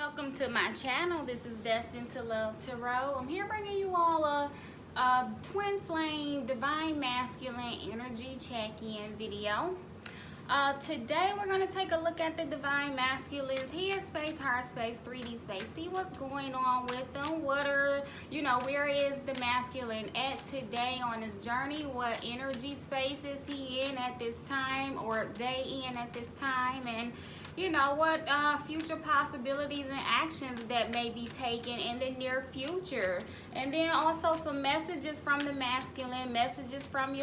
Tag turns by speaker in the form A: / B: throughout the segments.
A: Welcome to my channel. This is Destined to Love Tarot. I'm here bringing you all a twin flame divine masculine energy check-in video. Today we're going to take a look at the divine masculines, head space, heart space, 3D space. See what's going on with them. What are, where is the masculine at today on his journey? What energy space is he in at this time, or they in at this time? And what future possibilities and actions that may be taken in the near future. And then also some messages from the masculine, messages from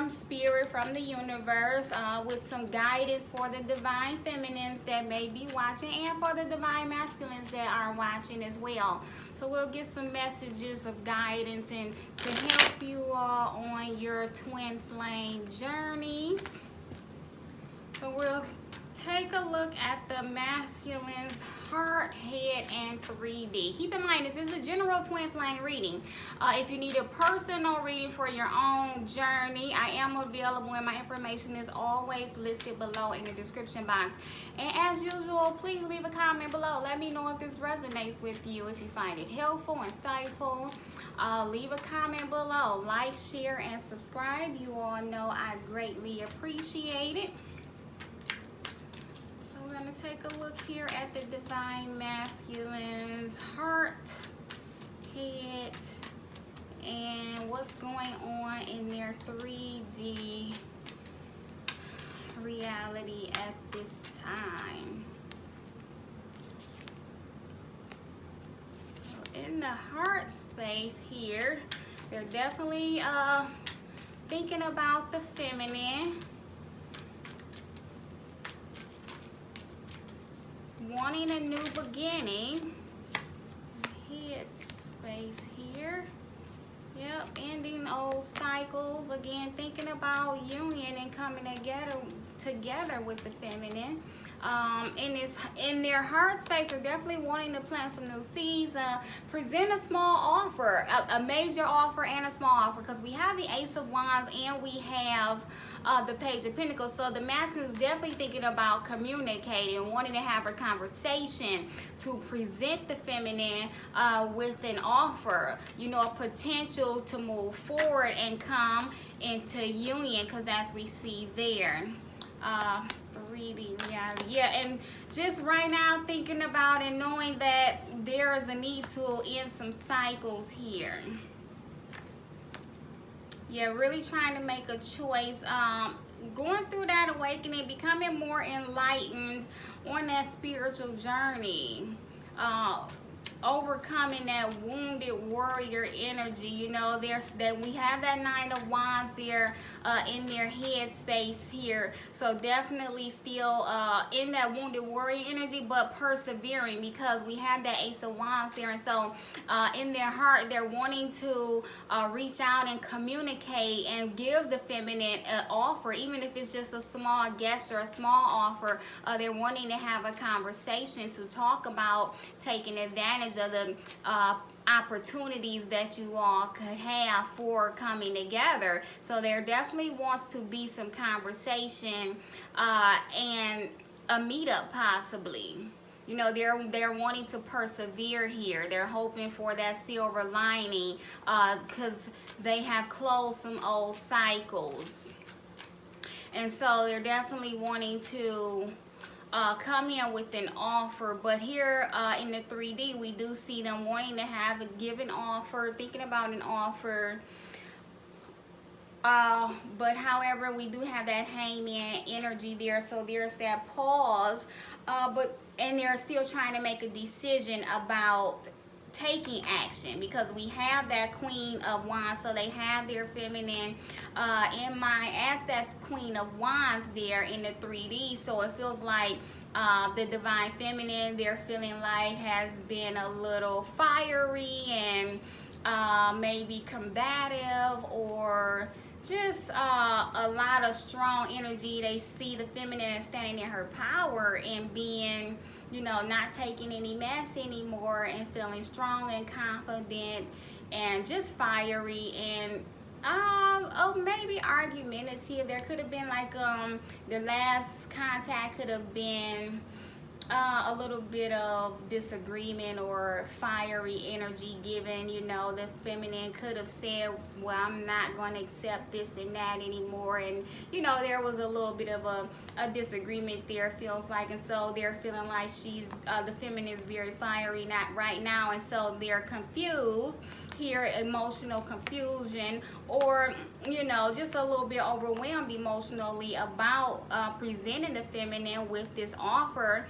A: spirit, from the universe, with some guidance for the divine feminines that may be watching, and for the divine masculines that are watching as well. So we'll get some messages of guidance and to help you all on your twin flame journeys. So we'll take a look at the masculine's heart, head, and 3D. Keep in mind, this is a general twin flame reading. If you need a personal reading for your own journey, I am available, and my information is always listed below in the description box. And as usual, please leave a comment below. Let me know if this resonates with you, if you find it helpful, insightful. Leave a comment below. Like, share, and subscribe. You all know I greatly appreciate it. We're going to take a look here at the divine masculine's heart, head, and what's going on in their 3D reality at this time. So in the heart space here, they're definitely thinking about the feminine, wanting a new beginning. Head space here. Yep, ending old cycles. Again, thinking about union and coming together with the feminine. In their heart space, they're definitely wanting to plant some new seeds. Present a small offer, a major offer and a small offer, because we have the Ace of Wands and we have the Page of Pentacles. So the masculine is definitely thinking about communicating, wanting to have a conversation to present the feminine with an offer, a potential to move forward and come into union, because as we see there, 3D reality. Yeah, and just right now thinking about and knowing that there is a need to end some cycles here. Yeah, really trying to make a choice, going through that awakening, becoming more enlightened on that spiritual journey, overcoming that wounded warrior energy. That we have that Nine of Wands there in their head space here. So definitely still in that wounded warrior energy, but persevering, because we have that Ace of Wands there. And so in their heart, they're wanting to reach out and communicate and give the feminine an offer, even if it's just a small gesture, a small offer. They're wanting to have a conversation to talk about taking advantage of the opportunities that you all could have for coming together. So there definitely wants to be some conversation and a meetup possibly. They're wanting to persevere here. They're hoping for that silver lining because they have closed some old cycles. And so they're definitely wanting to come in with an offer. But here in the 3D, we do see them wanting to have a given offer, thinking about an offer. But however, we do have that hangman energy there, so there's that pause, and they're still trying to make a decision about taking action, because we have that Queen of Wands, so they have their feminine in mind as that Queen of Wands there in the 3D. So it feels like the divine feminine, they're feeling like, has been a little fiery and maybe combative, or just a lot of strong energy. They see the feminine standing in her power and being, not taking any mess anymore, and feeling strong and confident and just fiery and maybe argumentative. There could have been like the last contact could have been a little bit of disagreement or fiery energy given. You know, the feminine could have said, well, I'm not going to accept this and that anymore, and you know, there was a little bit of a disagreement there, feels like, and so they're feeling like she's the feminine is very fiery not right now, and so they're confused here, emotional confusion, or you know, just a little bit overwhelmed emotionally about presenting the feminine with this offer,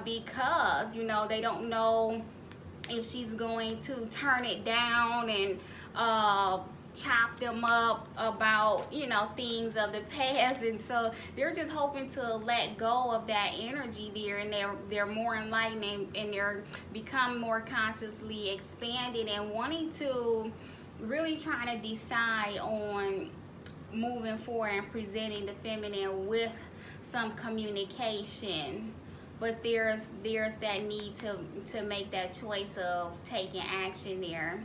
A: because you know, they don't know if she's going to turn it down and chop them up about, you know, things of the past, and so they're just hoping to let go of that energy there, and they're more enlightened, and they're become more consciously expanded and wanting to really trying to decide on moving forward and presenting the feminine with some communication. But there's that need to make that choice of taking action there,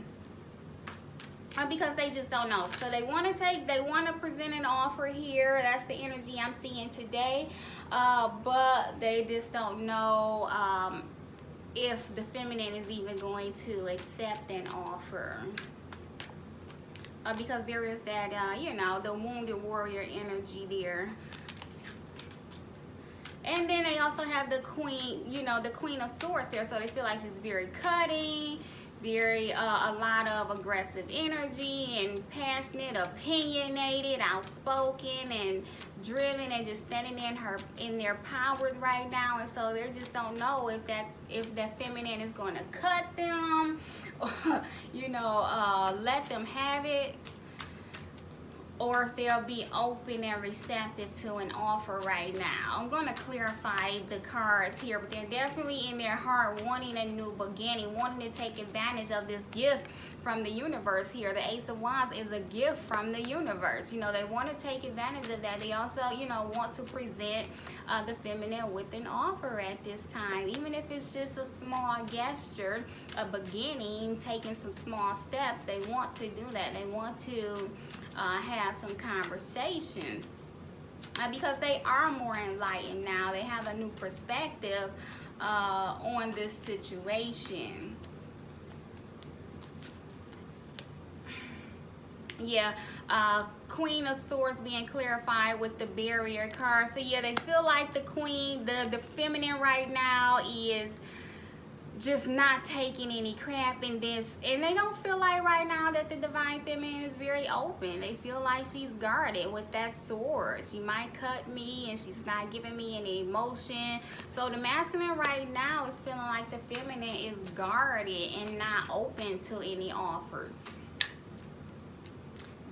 A: because they just don't know. So they want to present an offer here. That's the energy I'm seeing today, but they just don't know if the feminine is even going to accept an offer. Because there is that, you know, the wounded warrior energy there. And then they also have the queen, you know, the Queen of Swords there. So they feel like she's very cutting, very, a lot of aggressive energy and passionate, opinionated, outspoken, and driven, and just standing in their powers right now. And so they just don't know if that feminine is going to cut them, or, you know, let them have it, or if they'll be open and receptive to an offer right now. I'm going to clarify the cards here, but they're definitely in their heart wanting a new beginning, wanting to take advantage of this gift from the universe here. The Ace of Wands is a gift from the universe. You know, they want to take advantage of that. They also, you know, want to present the feminine with an offer at this time, even if it's just a small gesture, a beginning, taking some small steps. They want to do that. They want to have some conversation, because they are more enlightened now. They have a new perspective on this situation. Yeah, Queen of Swords being clarified with the barrier card. So yeah, they feel like the queen, the feminine right now is just not taking any crap in this, and they don't feel like right now that the divine feminine is very open. They feel like she's guarded with that sword. She might cut me, and she's not giving me any emotion. So the masculine right now is feeling like the feminine is guarded and not open to any offers.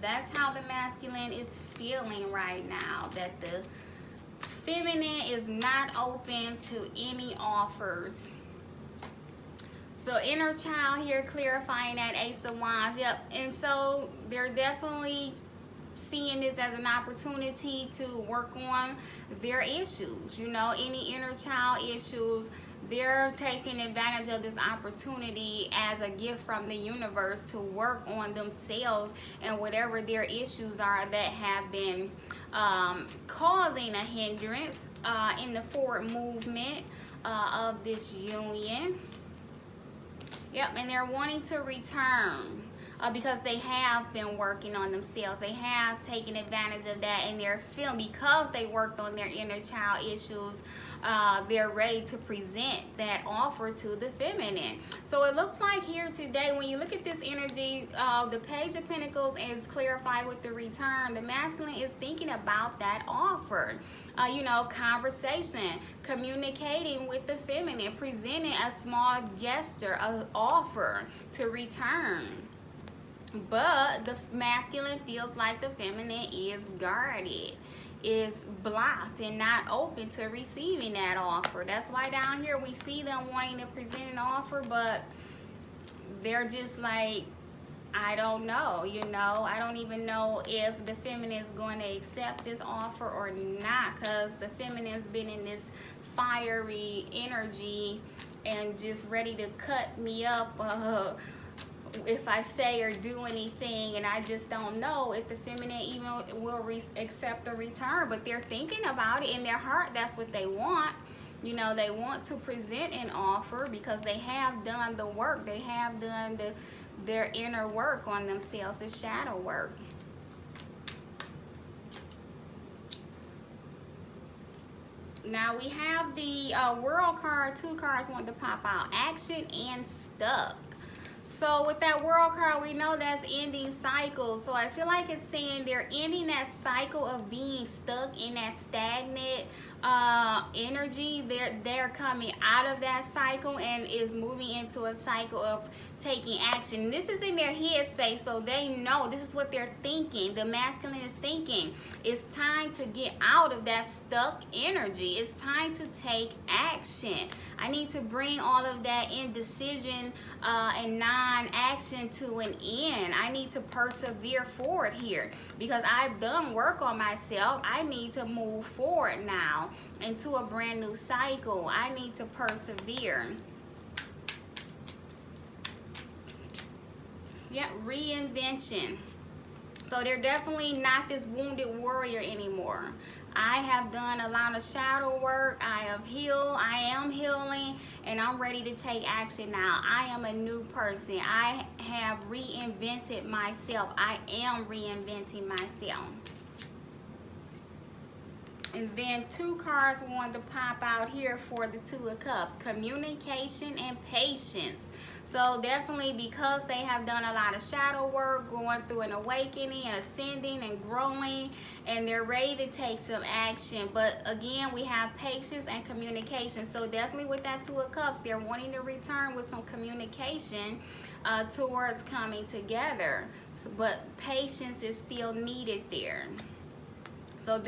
A: That's how the masculine is feeling right now, that the feminine is not open to any offers. So inner child here, clarifying that Ace of Wands. Yep. And so they're definitely seeing this as an opportunity to work on their issues. You know, any inner child issues, they're taking advantage of this opportunity as a gift from the universe to work on themselves and whatever their issues are that have been causing a hindrance in the forward movement of this union. Yep, and they're wanting to return because they have been working on themselves. They have taken advantage of that, and they're feeling, because they worked on their inner child issues, they're ready to present that offer to the feminine. So it looks like here today, when you look at this energy, the Page of Pentacles is clarified with the return. The masculine is thinking about that offer. You know, conversation, communicating with the feminine, presenting a small gesture, an offer to return. But the masculine feels like the feminine is guarded, is blocked, and not open to receiving that offer. That's why down here we see them wanting to present an offer, but they're just like, I don't know, you know. I don't even know if the feminine is going to accept this offer or not, because the feminine's been in this fiery energy and just ready to cut me up if I say or do anything, and I just don't know if the feminine even will accept the return. But they're thinking about it in their heart. That's what they want. You know, they want to present an offer because they have done the work. They have done their inner work on themselves, the shadow work. Now we have the World card. 2 cards want to pop out. Action and stuck. So with that World card, we know that's ending cycles. So I feel like it's saying they're ending that cycle of being stuck in that stagnant energy. They're coming out of that cycle and is moving into a cycle of taking action. This is in their head space, so they know this is what they're thinking. The masculine is thinking it's time to get out of that stuck energy. It's time to take action. I need to bring all of that indecision and non-action to an end. I need to persevere forward here because I've done work on myself. I need to move forward now into a brand new cycle. I need to persevere. Yeah, reinvention. So they're definitely not this wounded warrior anymore. I have done a lot of shadow work. I have healed. I am healing, and I'm ready to take action now. I am a new person. I have reinvented myself. I am reinventing myself. And then 2 cards wanted to pop out here for the 2 of Cups. Communication and patience. So definitely because they have done a lot of shadow work, going through an awakening, ascending and growing, and they're ready to take some action. But again, we have patience and communication. So definitely with that 2 of Cups, they're wanting to return with some communication towards coming together. But patience is still needed there. So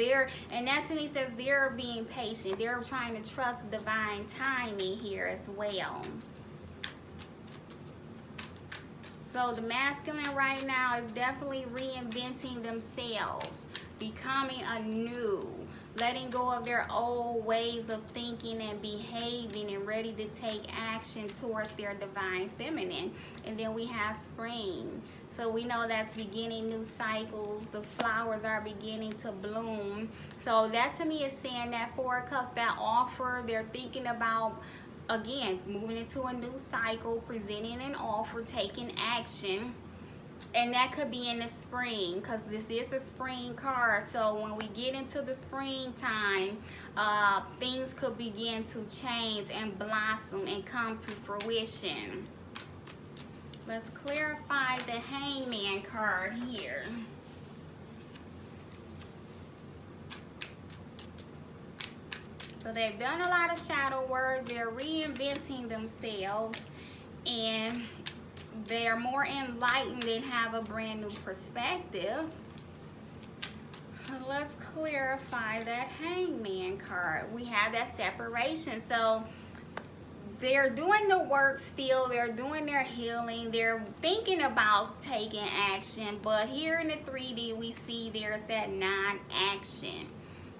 A: and that to me says they're being patient. They're trying to trust divine timing here as well. So the masculine right now is definitely reinventing themselves, becoming anew, letting go of their old ways of thinking and behaving, and ready to take action towards their divine feminine. And then we have spring. So we know that's beginning new cycles. The flowers are beginning to bloom. So that to me is saying that 4 of Cups, that offer, they're thinking about, again, moving into a new cycle, presenting an offer, taking action. And that could be in the spring, because this is the spring card. So when we get into the springtime, things could begin to change and blossom and come to fruition. Let's clarify the Hangman card here. So they've done a lot of shadow work. They're reinventing themselves, and they're more enlightened and have a brand new perspective. Let's clarify that Hangman card. We have that separation. So they're doing the work still. They're doing their healing. They're thinking about taking action. But here in the 3D, we see there's that non-action.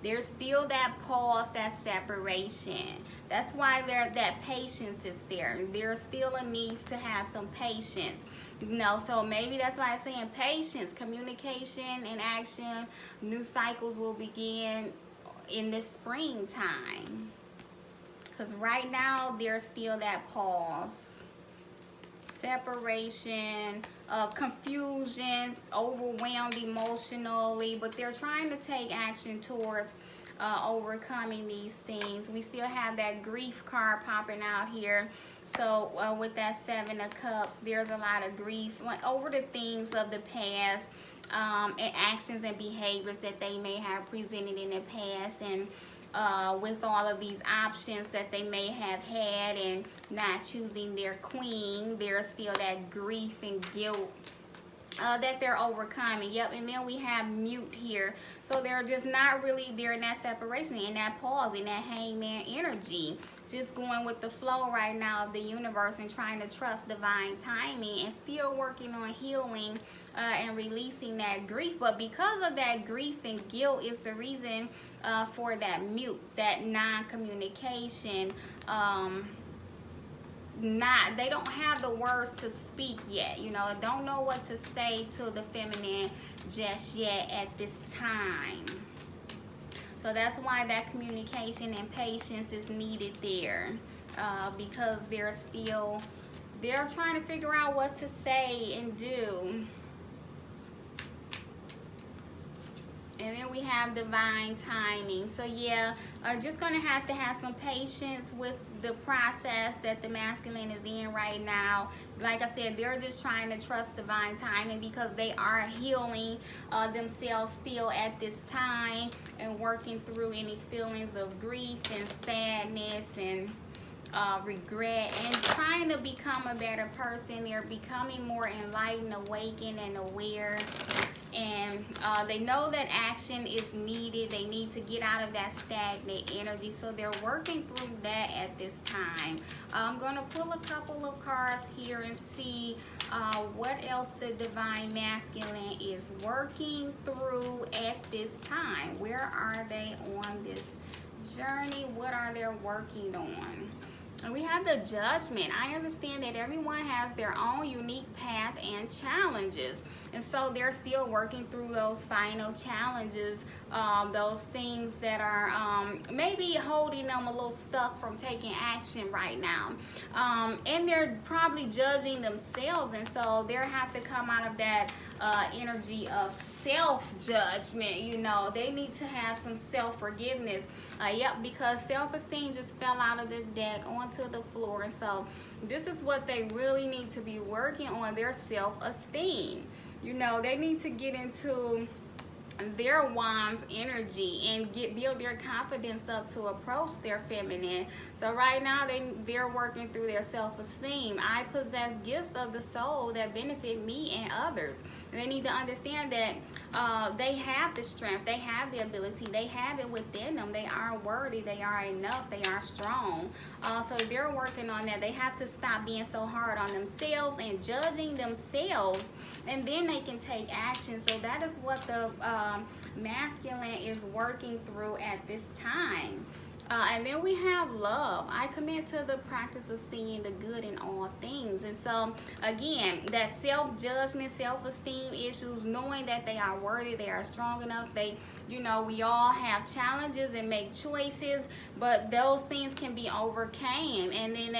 A: There's still that pause, that separation. That's why that patience is there. There's still a need to have some patience. You know, so maybe that's why I'm saying patience, communication, and action. New cycles will begin in the springtime. Because right now, there's still that pause, separation, confusion, overwhelmed emotionally, but they're trying to take action towards overcoming these things. We still have that grief card popping out here. So with that 7 of Cups, there's a lot of grief over the things of the past, and actions and behaviors that they may have presented in the past, and with all of these options that they may have had and not choosing their queen, there's still that grief and guilt that they're overcoming. Yep. And then we have mute here. So they're just not really there in that separation, in that pause, in that Hangman energy. Just going with the flow right now of the universe and trying to trust divine timing, and still working on healing and releasing that grief. But because of that grief and guilt is the reason for that mute, that non-communication, they don't have the words to speak yet, you know, don't know what to say to the feminine just yet at this time. So that's why that communication and patience is needed there, because they're trying to figure out what to say and do. And then we have divine timing. So yeah, just gonna have to have some patience with the process that the masculine is in right now. Like I said, they're just trying to trust divine timing because they are healing themselves still at this time and working through any feelings of grief and sadness and regret and trying to become a better person. They're becoming more enlightened, awakened, and aware. And they know that action is needed. They need to get out of that stagnant energy. So they're working through that at this time. I'm going to pull a couple of cards here and see what else the divine masculine is working through at this time. Where are they on this journey? What are they working on? And we have the Judgment. I understand that everyone has their own unique path and challenges. And so they're still working through those final challenges, those things that are maybe holding them a little stuck from taking action right now. And they're probably judging themselves. And so they have to come out of that energy of self-judgment. You know, they need to have some self-forgiveness. Yep, because self-esteem just fell out of the deck onto the floor. And so this is what they really need to be working on, their self-esteem. You know, they need to get into their Wand's energy and build their confidence up to approach their feminine. So right now they're working through their self-esteem. I possess gifts of the soul that benefit me and others. And they need to understand that they have the strength, they have the ability, they have it within them. They are worthy, they are enough, they are strong. So they're working on that. They have to stop being so hard on themselves and judging themselves, and then they can take action. So that is what the masculine is working through at this time. And then we have love. I commit to the practice of seeing the good in all things. And so again, that self-judgment, self-esteem issues, knowing that they are worthy, they are strong enough. You know, we all have challenges and make choices, but those things can be overcame. And then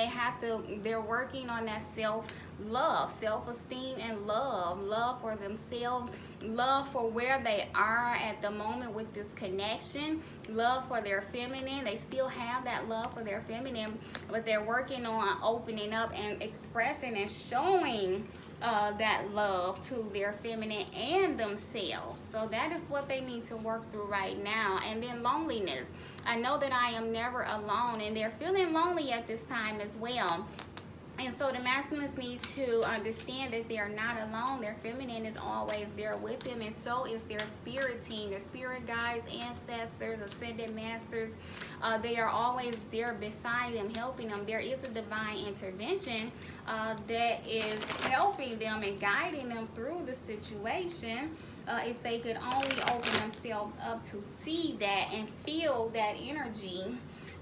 A: they're working on that self-love, self-esteem, and love for themselves, love for where they are at the moment with this connection, love for their feminine. They still have that love for their feminine, but they're working on opening up and expressing and showing that love to their feminine and themselves. So that is what they need to work through right now. And then loneliness. I know that I am never alone, and they're feeling lonely at this time as well. And so the masculines need to understand that they're not alone. Their feminine is always there with them, and so is their spirit team, their spirit guides, ancestors, ascended masters. They are always there beside them, helping them. There is a divine intervention that is helping them and guiding them through the situation. If they could only open themselves up to see that and feel that energy.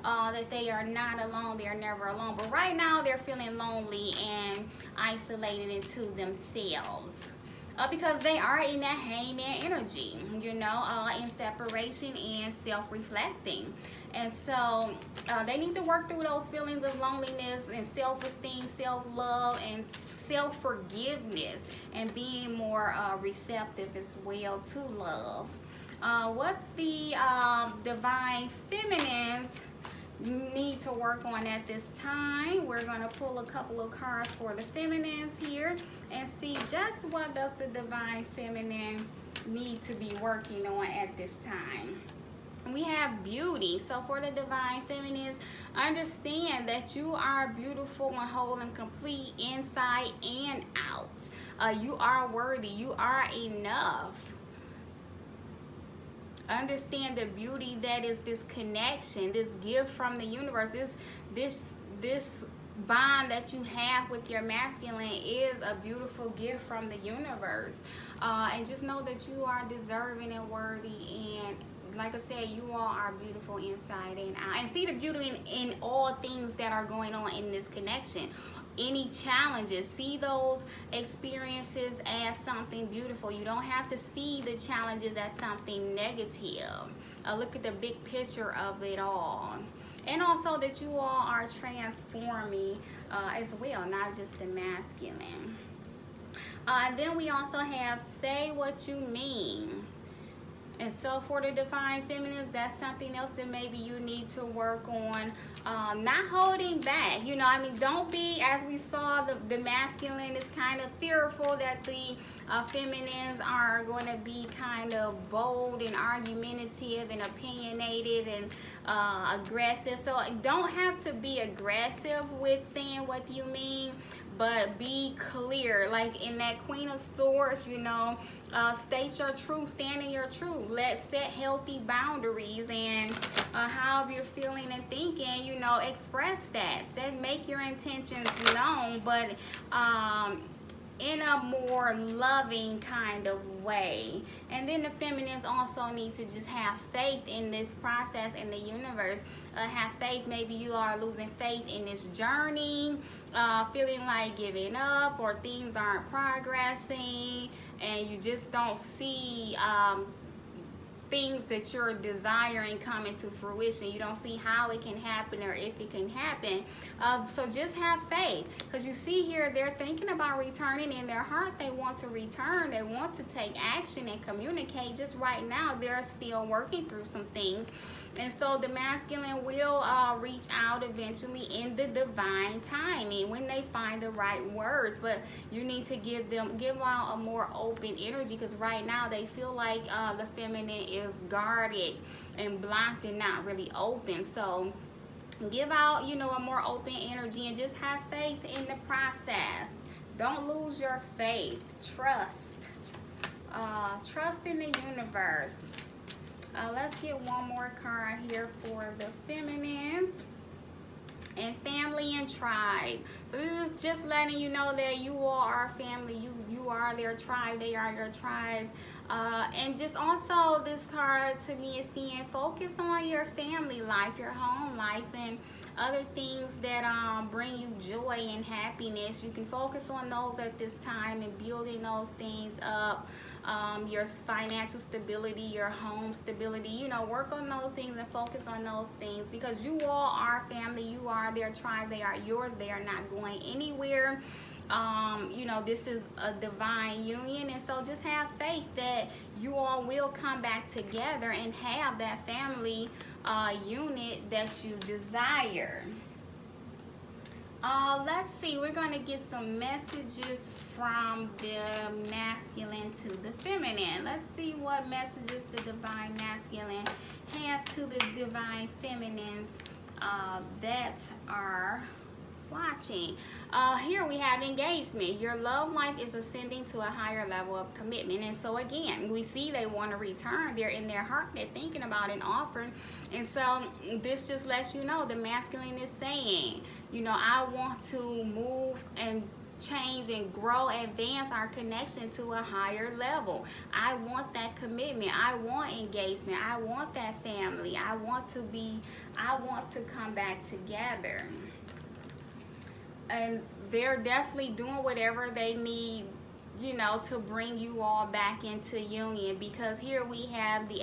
A: That they are not alone, they are never alone. But right now they're feeling lonely and isolated into themselves because they are in that hangman energy, you know, in separation and self-reflecting. And so they need to work through those feelings of loneliness and self-esteem, self-love, and self-forgiveness, and being more receptive as well to love. What the divine feminines need to work on at this time. We're going to pull a couple of cards for the feminines here and see just what does the divine feminine need to be working on at this time. We have beauty. So for the divine feminines, understand that you are beautiful and whole and complete inside and out. You are worthy, you are enough. Understand the beauty that is this connection, this gift from the universe, this bond that you have with your masculine is a beautiful gift from the universe. And just know that you are deserving and worthy, and like I said, you all are beautiful inside and out. And see the beauty in all things that are going on in this connection. Any challenges, see those experiences as something beautiful. You don't have to see the challenges as something negative. Look at the big picture of it all. And also that you all are transforming as well, not just the masculine. And then we also have say what you mean. And so for the divine feminines, that's something else that maybe you need to work on. Not holding back. You know, I mean, don't be, as we saw, the masculine is kind of fearful that the feminines are going to be kind of bold and argumentative and opinionated and aggressive. So don't have to be aggressive with saying what you mean, but be clear. Like in that Queen of Swords, you know, state your truth, stand in your truth. Let's set healthy boundaries, and however you're feeling and thinking, you know, express that. Make your intentions known, but in a more loving kind of way. And then the feminines also need to just have faith in this process, in the universe. Have faith. Maybe you are losing faith in this journey, feeling like giving up, or things aren't progressing, and you just don't see things that you're desiring coming to fruition. You don't see how it can happen or if it can happen. So just have faith, because you see here they're thinking about returning. In their heart they want to return. They want to take action and communicate. Just right now they're still working through some things, and so the masculine will reach out eventually in the divine timing when they find the right words. But you need to give out a more open energy, because right now they feel like the feminine is guarded and blocked and not really open. So give out, you know, a more open energy, and just have faith in the process. Don't lose your faith. Trust in the universe. Let's get one more card here for the feminines. And family and tribe. So this is just letting you know that you all are family. You are their tribe. They are your tribe. And just also this card to me is saying focus on your family life, your home life, and other things that bring you joy and happiness. You can focus on those at this time and building those things up. Your financial stability, your home stability, you know, work on those things and focus on those things, because you all are family. You are their tribe. They are yours. They are not going anywhere. You know, this is a divine union, and so just have faith that you all will come back together and have that family unit that you desire. Let's see, we're going to get some messages from the masculine to the feminine. Let's see what messages the divine masculine has to the divine feminines that are watching. Here we have engagement. Your love life is ascending to a higher level of commitment. And so again, we see they want to return. They're in their heart. They're thinking about an offering. And so this just lets you know the masculine is saying, you know, I want to move and change and grow, advance our connection to a higher level. I want that commitment. I want engagement. I want that family. I want to come back together. And they're definitely doing whatever they need, you know, to bring you all back into union, because here we have the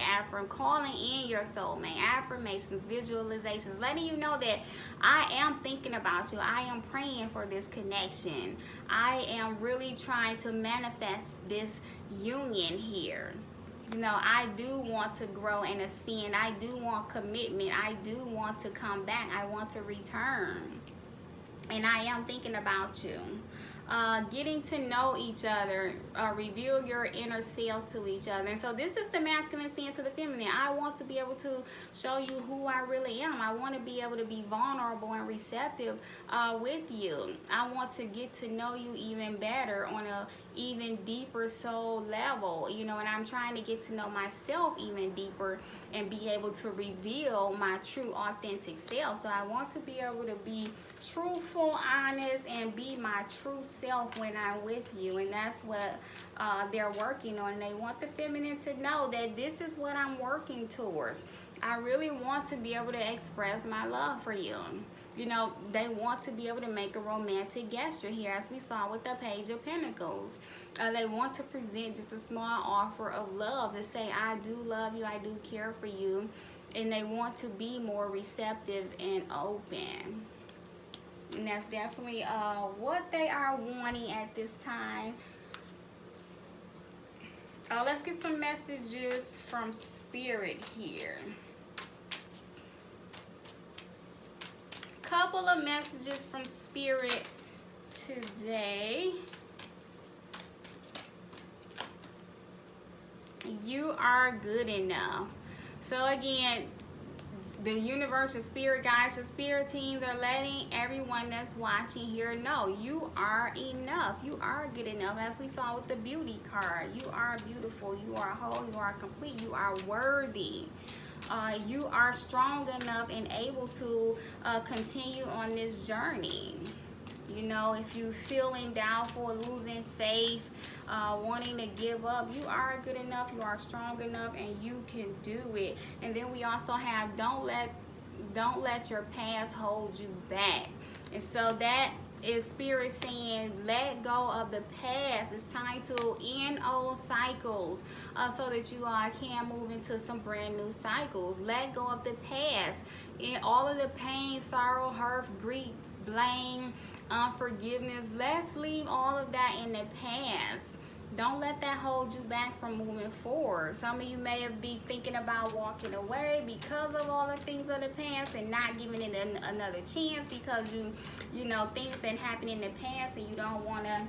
A: calling in your soulmate, affirmations, visualizations, letting you know that I am thinking about you. I am praying for this connection. I am really trying to manifest this union here. You know, I do want to grow and ascend. I do want commitment. I do want to come back. I want to return. And I am thinking about you. Getting to know each other, reveal your inner selves to each other. And so this is the masculine saying to the feminine, I want to be able to show you who I really am. I want to be able to be vulnerable and receptive with you. I want to get to know you even better on a even deeper soul level, you know, and I'm trying to get to know myself even deeper and be able to reveal my true authentic self. So I want to be able to be truthful, honest, and be my true self when I'm with you. And that's what they're working on. They want the feminine to know that this is what I'm working towards. I really want to be able to express my love for you. You know, they want to be able to make a romantic gesture here, as we saw with the Page of Pentacles. They want to present just a small offer of love to say, I do love you, I do care for you. And they want to be more receptive and open. And that's definitely what they are wanting at this time. Let's get some messages from Spirit here. Couple of messages from Spirit today. You are good enough. So again, the universe, your spirit guides, your spirit teams are letting everyone that's watching here know you are enough. You are good enough. As we saw with the Beauty card, you are beautiful, you are whole, you are complete, you are worthy. You are strong enough and able to continue on this journey. You know, if you're feeling doubtful, losing faith, wanting to give up, you are good enough, you are strong enough, and you can do it. And then we also have don't let your past hold you back. And so that is Spirit saying, let go of the past. It's time to end old cycles so that you can move into some brand new cycles. Let go of the past. And all of the pain, sorrow, hurt, grief, blame, unforgiveness, let's leave all of that in the past. Don't let that hold you back from moving forward. Some of you may have been thinking about walking away because of all the things of the past and not giving it another chance because you know things that happened in the past and you don't want to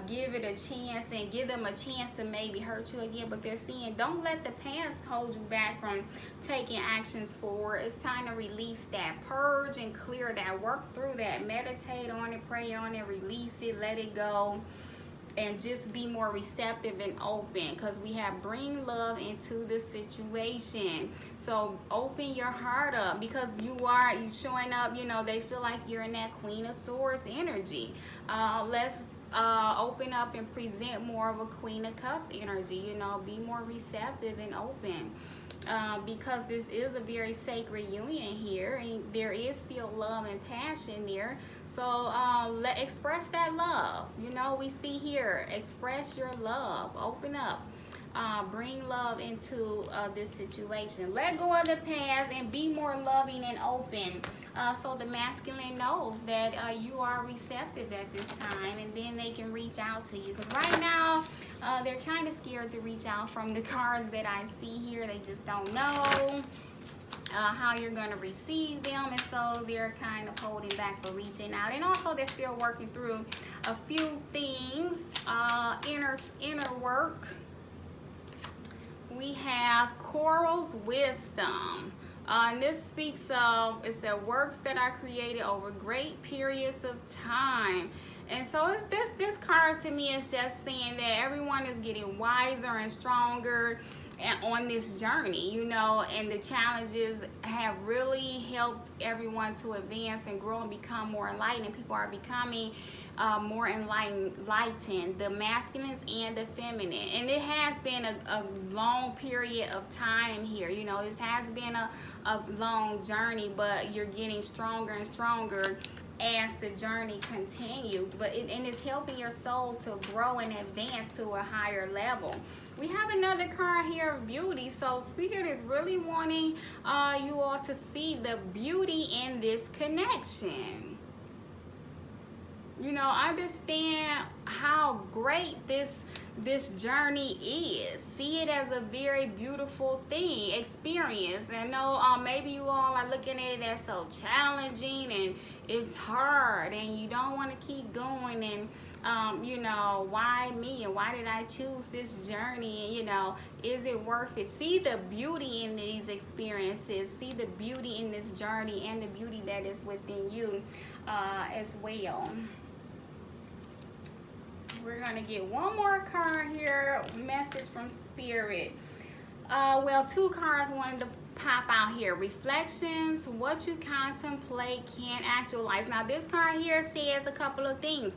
A: give it a chance and give them a chance to maybe hurt you again. But they're saying don't let the past hold you back from taking actions forward. It's time to release that, purge and clear that, work through that, meditate on it, pray on it, release it, let it go. And just be more receptive and open, because we have bring love into the situation. So open your heart up, because you showing up, you know, they feel like you're in that Queen of Swords energy. Let's open up and present more of a Queen of Cups energy. You know, be more receptive and open. Because this is a very sacred union here, and there is still love and passion there. So express that love. You know, we see here, express your love, open up, bring love into this situation. Let go of the past and be more loving and open, so the masculine knows that you are receptive at this time, and then they can reach out to you. Because right now they're kind of scared to reach out from the cards that I see here. They just don't know how you're going to receive them, and so they're kind of holding back for reaching out. And also they're still working through a few things, inner work. We have Coral's wisdom. And this speaks of, it's the works that are created over great periods of time. And so this card to me is just saying that everyone is getting wiser and stronger on this journey, you know, and the challenges have really helped everyone to advance and grow and become more enlightened. And people are becoming more enlightened, the masculines and the feminine. And it has been a long period of time here. You know, this has been a long journey, but you're getting stronger and stronger as the journey continues. And it's helping your soul to grow and advance to a higher level. We have another card here of beauty. So Spirit is really wanting you all to see the beauty in this connection. You know, understand how great this journey is. See it as a very beautiful thing, experience. I know maybe you all are looking at it as so challenging and it's hard and you don't want to keep going, and you know, why me and why did I choose this journey, and you know, is it worth it? See the beauty in these experiences, see the beauty in this journey and the beauty that is within you as well. We're going to get one more card here, message from Spirit. Well, two cards wanted to pop out here. Reflections, what you contemplate can actualize. Now, this card here says a couple of things.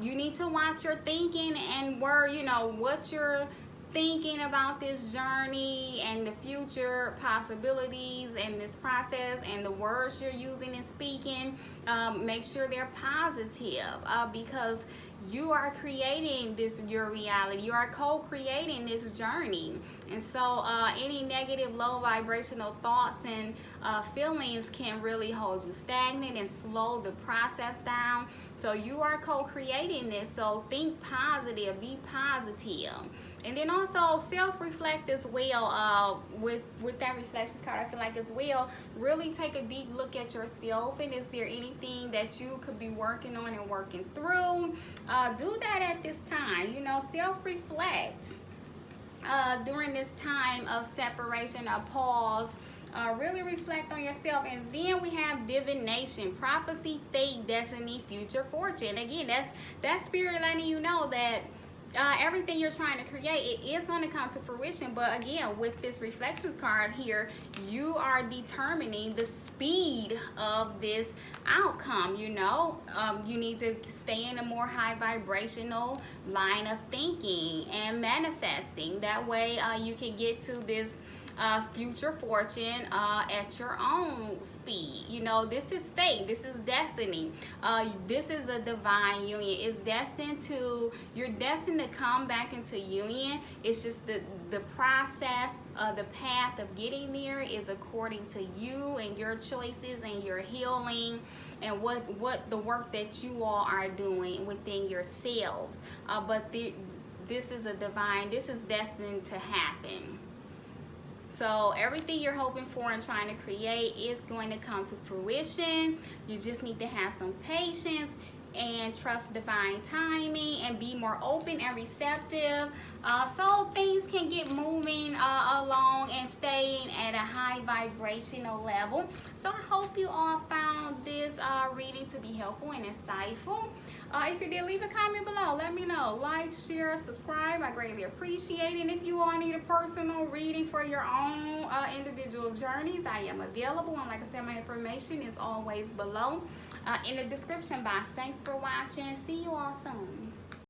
A: You need to watch your thinking and what you're thinking about this journey and the future possibilities and this process and the words you're using and speaking. Make sure they're positive, because you are creating your reality. You are co-creating this journey. And so any negative, low vibrational thoughts and feelings can really hold you stagnant and slow the process down. So you are co-creating this. So think positive, be positive. And then also self-reflect as well. With that reflections card, I feel like as well, really take a deep look at yourself, and is there anything that you could be working on and working through. Do that at this time. Self-reflect during this time of separation or pause. Really reflect on yourself. And then we have divination, prophecy, fate, destiny, future fortune. Again, that's spirit letting you know that everything you're trying to create, it is going to come to fruition. But again, with this reflections card here, you are determining the speed of this outcome. You need to stay in a more high vibrational line of thinking and manifesting. That way you can get to this future fortune at your own speed. This is fate, this is destiny, this is a divine union. You're destined to come back into union. It's just the process, the path of getting there is according to you and your choices and your healing and what the work that you all are doing within yourselves. But this is destined to happen. So everything you're hoping for and trying to create is going to come to fruition. You just need to have some patience and trust divine timing and be more open and receptive, so things can get moving along and staying at a high vibrational level. So I hope you all found this reading to be helpful and insightful. If you did, leave a comment below. Let me know. Like, share, subscribe. I greatly appreciate it. And if you all need a personal reading for your own individual journeys, I am available. And like I said, my information is always below in the description box. Thanks for watching. See you all soon.